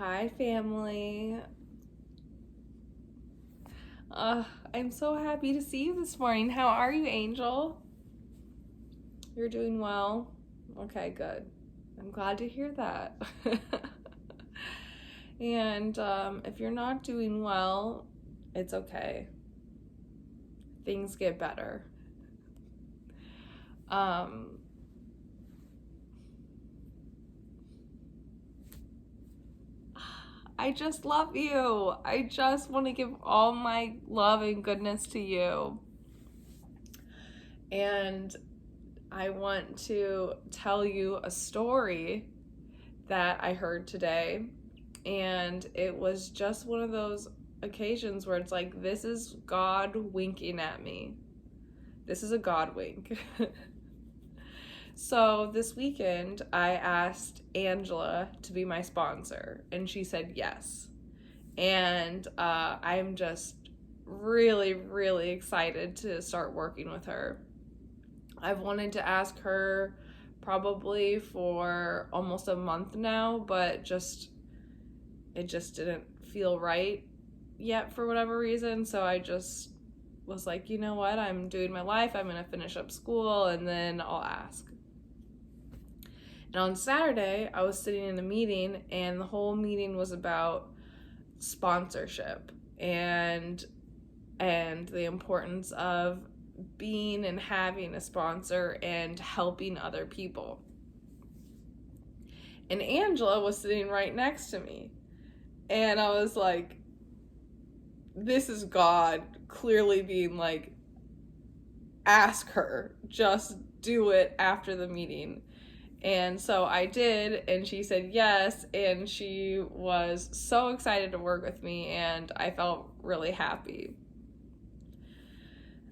Hi, family. I'm so happy to see you this morning. How are you, Angel? You're doing well? Okay, good. I'm glad to hear that. And if you're not doing well, it's okay. Things get better. I just love you. I just want to give all my love and goodness to you. And I want to tell you a story that I heard today. And it was just one of those occasions where it's like, this is God winking at me. This is a God wink. So this weekend, I asked Angela to be my sponsor, and she said yes. And I'm just really, really excited to start working with her. I've wanted to ask her probably for almost a month now, but it just didn't feel right yet for whatever reason. So I just was like, you know what? I'm doing my life. I'm going to finish up school and then I'll ask. And on Saturday, I was sitting in a meeting, and the whole meeting was about sponsorship and the importance of being and having a sponsor and helping other people. And Angela was sitting right next to me. And I was like, this is God clearly being like, ask her, just do it after the meeting. And so I did, and she said yes, and she was so excited to work with me, and I felt really happy.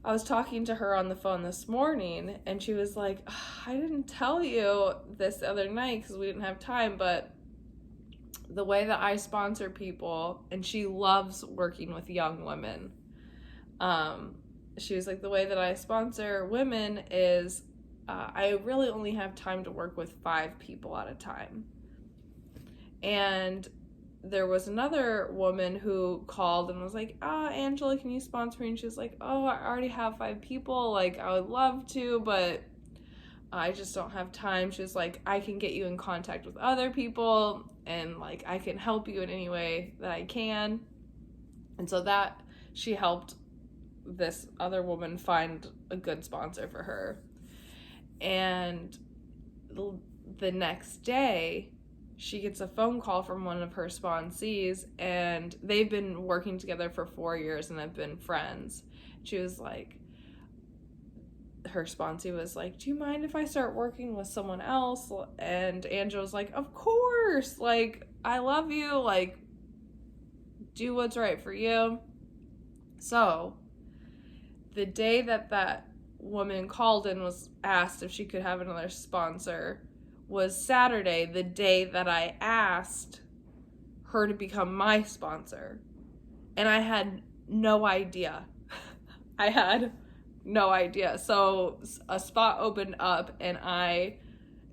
I was talking to her on the phone this morning, and she was like, I didn't tell you this the other night because we didn't have time, but the way that I sponsor people, and she loves working with young women, she was like, the way that I sponsor women is I really only have time to work with 5 people at a time. And there was another woman who called and was like, Angela, can you sponsor me? And she was like, I already have 5 people. Like, I would love to, but I just don't have time. She was like, I can get you in contact with other people, and like, I can help you in any way that I can. And so that she helped this other woman find a good sponsor for her. And the next day, she gets a phone call from one of her sponsees, and they've been working together for 4 years and have been friends. She was like, her sponsee was like, do you mind if I start working with someone else? And Angela was like, of course, like, I love you, like, do what's right for you. So the day that woman called and was asked if she could have another sponsor was Saturday, the day that I asked her to become my sponsor. And I had no idea. I had no idea. So a spot opened up and I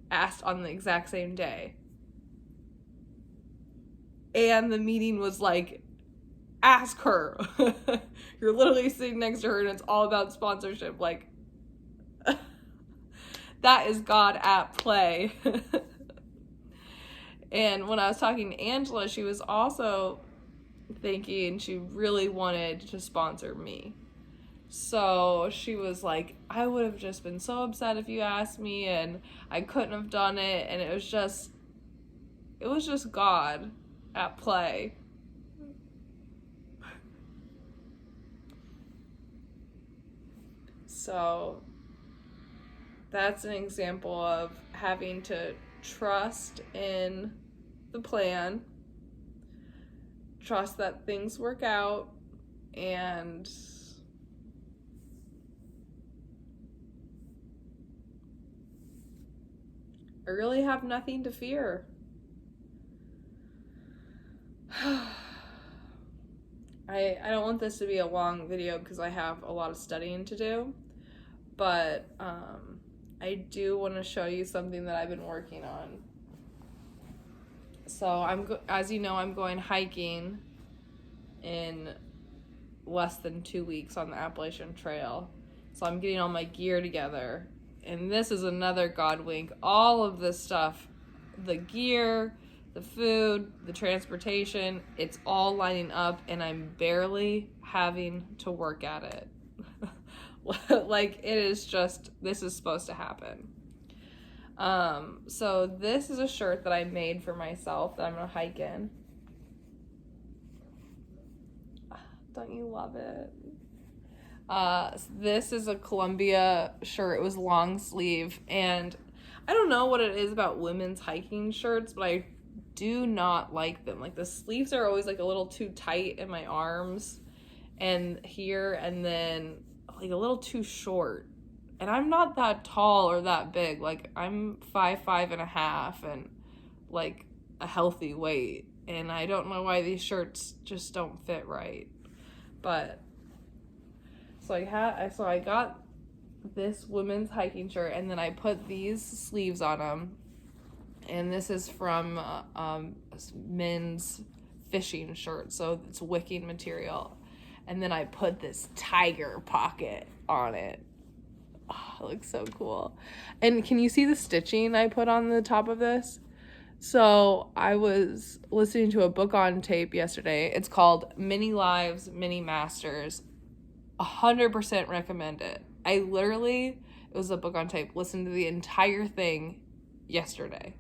asked on the exact same day. And the meeting was like, ask her. You're literally sitting next to her and it's all about sponsorship. Like, that is God at play. And when I was talking to Angela, she was also thinking she really wanted to sponsor me. So she was like, I would have just been so upset if you asked me, and I couldn't have done it. And it was just God at play. So that's an example of having to trust in the plan, trust that things work out, and I really have nothing to fear. I don't want this to be a long video because I have a lot of studying to do, but I do want to show you something that I've been working on. So as you know, I'm going hiking in less than 2 weeks on the Appalachian Trail. So I'm getting all my gear together. And this is another God wink. All of this stuff, the gear, the food, the transportation, it's all lining up, and I'm barely having to work at it. Like, it is just, this is supposed to happen. So this is a shirt that I made for myself that I'm gonna hike in. Don't you love it? This is a Columbia shirt. It was long sleeve, and I don't know what it is about women's hiking shirts, but I do not like them. Like, the sleeves are always like a little too tight in my arms and here, and then like a little too short. And I'm not that tall or that big. Like, I'm 5'5.5" and like a healthy weight. And I don't know why these shirts just don't fit right. But so I got this women's hiking shirt, and then I put these sleeves on them. And this is from men's fishing shirt, so it's wicking material. And then I put this tiger pocket on it. Oh, it looks so cool. And can you see the stitching I put on the top of this? So I was listening to a book on tape yesterday. It's called Many Lives, Many Masters. 100% recommend it. It was a book on tape, listened to the entire thing yesterday.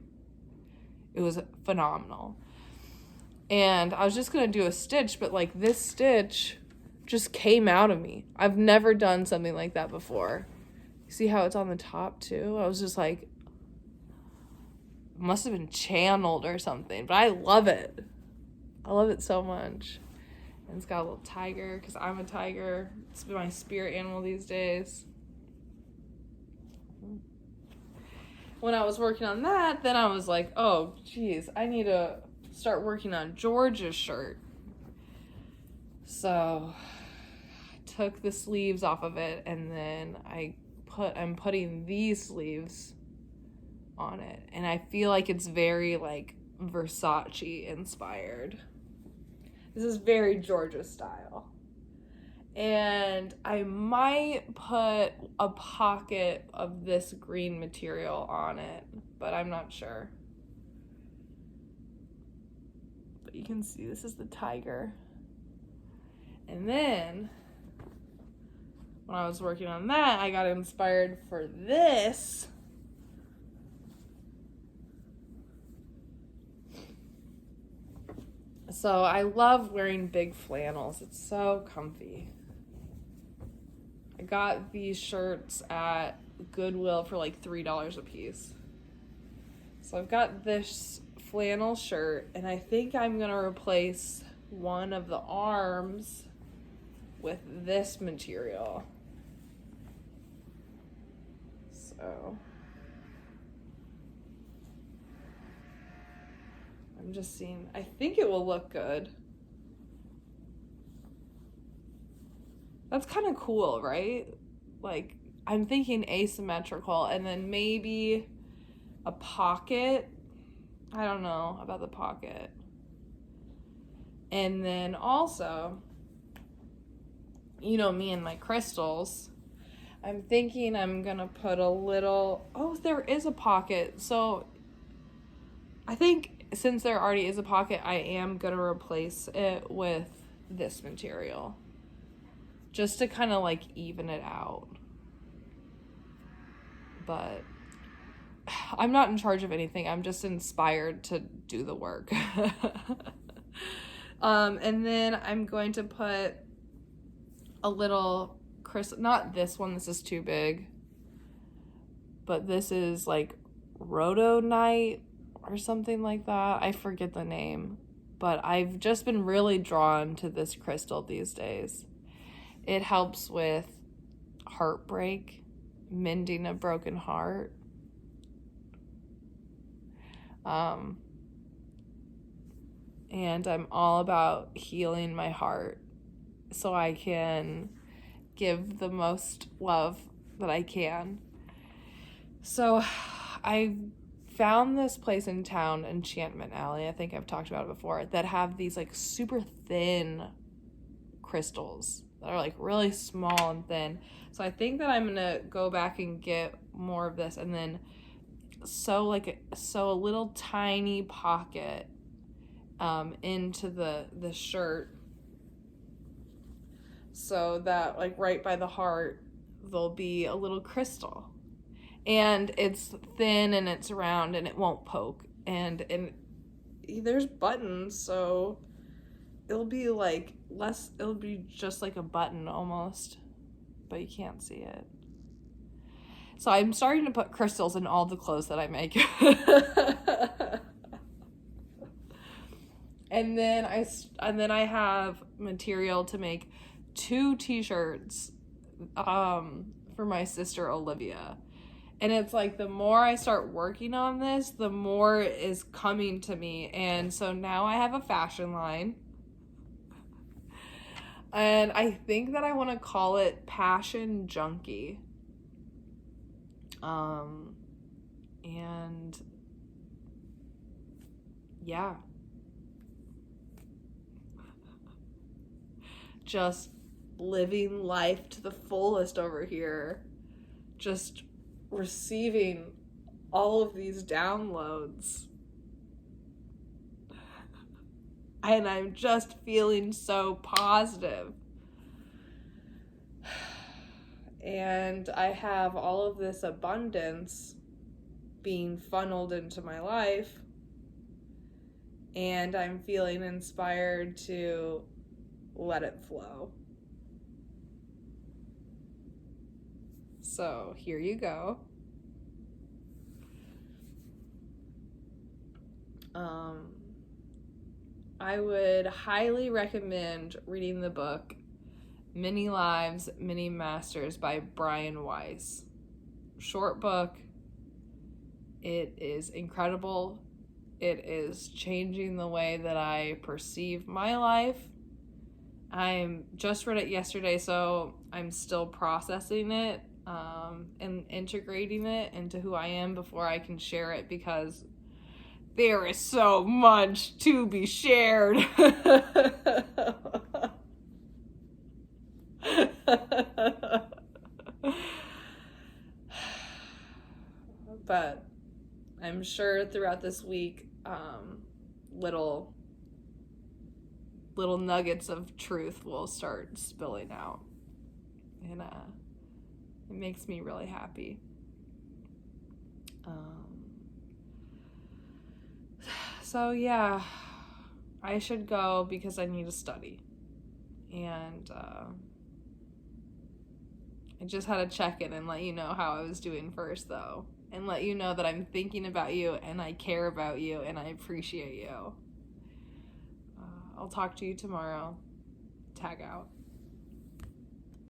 It was phenomenal. And I was just going to do a stitch, but like this stitch just came out of me. I've never done something like that before. See how it's on the top too? I was just like, must have been channeled or something, but I love it. I love it so much. And it's got a little tiger, because I'm a tiger. It's been my spirit animal these days. When I was working on that, then I was like, oh, geez, I need to start working on George's shirt. So I took the sleeves off of it, and then I'm putting these sleeves on it. And I feel like it's very, like, Versace inspired. This is very Georgia style. And I might put a pocket of this green material on it, but I'm not sure. But you can see this is the tiger. And then when I was working on that, I got inspired for this. So I love wearing big flannels. It's so comfy. I got these shirts at Goodwill for like $3 a piece. So I've got this flannel shirt, and I think I'm going to replace one of the arms with this material. So I'm just seeing, I think it will look good. That's kind of cool, right? Like, I'm thinking asymmetrical, and then maybe a pocket. I don't know about the pocket. And then also, you know me and my crystals. I'm thinking I'm going to put a little, oh, there is a pocket. So I think since there already is a pocket, I am going to replace it with this material, just to kind of like even it out. But I'm not in charge of anything. I'm just inspired to do the work. And then I'm going to put a little crystal, not this one, this is too big, but this is like rhodonite or something like that. I forget the name, but I've just been really drawn to this crystal these days. It helps with heartbreak, mending a broken heart. And I'm all about healing my heart so I can give the most love that I can. So I found this place in town, Enchantment Alley, I think I've talked about it before, that have these like super thin crystals that are like really small and thin. So I think that I'm gonna go back and get more of this, and then sew a little tiny pocket into the shirt, so that like right by the heart there'll be a little crystal, and it's thin and it's round and it won't poke, and there's buttons, so it'll be just like a button almost, but you can't see it. So I'm starting to put crystals in all the clothes that I make. And then I have material to make 2 t-shirts for my sister Olivia. And it's like the more I start working on this, the more is coming to me. And so now I have a fashion line. And I think that I want to call it Passion Junkie. And yeah. Just living life to the fullest over here. Just receiving all of these downloads. And I'm just feeling so positive. And I have all of this abundance being funneled into my life. And I'm feeling inspired to let it flow. So here you go. I would highly recommend reading the book Many Lives, Many Masters by Brian Weiss. Short book. It is incredible. It is changing the way that I perceive my life. I just read it yesterday, so I'm still processing it and integrating it into who I am before I can share it, because there is so much to be shared. But I'm sure throughout this week, little nuggets of truth will start spilling out. And it makes me really happy. So yeah, I should go because I need to study. And I just had to check in and let you know how I was doing first, though. And let you know that I'm thinking about you and I care about you and I appreciate you. I'll talk to you tomorrow. Tag out.